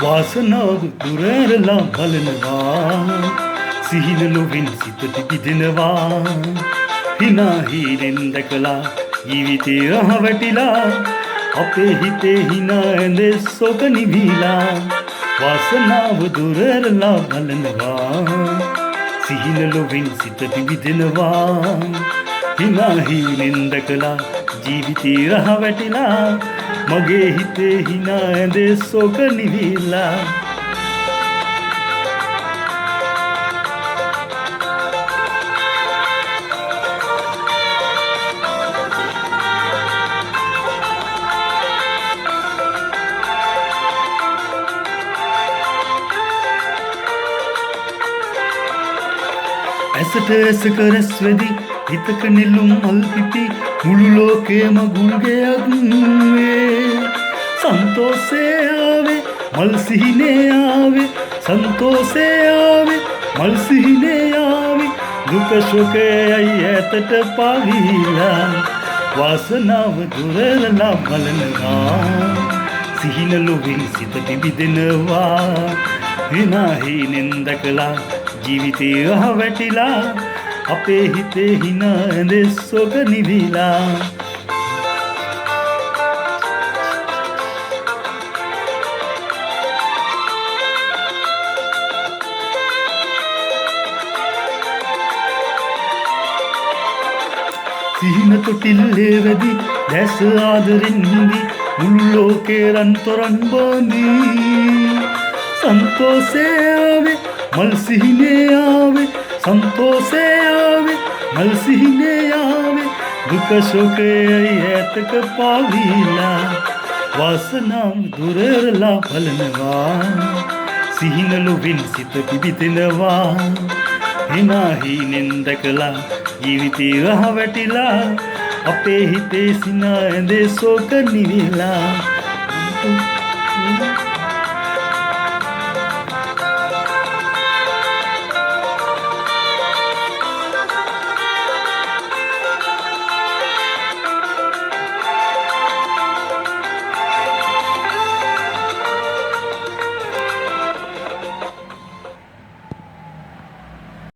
වාසනාව දුරරලා බලනවා සිහින ලොවින් සිත පිපිදෙනවා හිනා හීනෙන් දැකලා ජීවිතේ රහවැටිලා අපේ හිතේ හිනා ඇඳේ සොක නිවිලා වාසනාව දුරරලා බලනවා සිහින ලොවින් සිත පිපිදෙනවා හිනා හීනෙන් දැකලා ජීවිතේ රහවැටිලා මගේ හිතේ හිනා ඇඳේ සොක නිවිලා ඇසට ඇසක රැස් වෙදි හිතක නෙළුම් මල් පිපි මුළු ලෝකේම ගුල්ගෙයක් වේ සන්තෝෂේ ආවේ මල් සිහිනේ ආවේ සන්තෝෂේ ආවේ මල් සිහිනේ ආවේ දුක ශෝකේ ඇතට පාවිලා වාසනාව දුරරලා බලනවා සිහින ලොවින් සිත පිබිදෙනවා හිනා හීනෙන් දැකලා ජීවිතේ රහවැටිලා අපේ හිතේ හිනා ඇඳේ සොක නිවිලා සිහින තොටිල්ලේ වැදි දැස ආදරෙන් හිඳි මුළු ලෝකේ රන්තොරන් බඳී සන්තෝෂේ ආවේ මල් සිහිනේ ආවේ සන්තෝෂේ ආවේ මල් සිහිනේ ආවේ දුක ශෝකේ ඇතක පාවිලා වාසනාව දුරරලා බලනවා සිහින ලොවින් සිත පිබිදෙනවා හිනා හීනෙන් දැකලා ජීවිතේ රහවැටිලා අපේ හිතේ සිනා ඇඳේ සෝක නිවිලා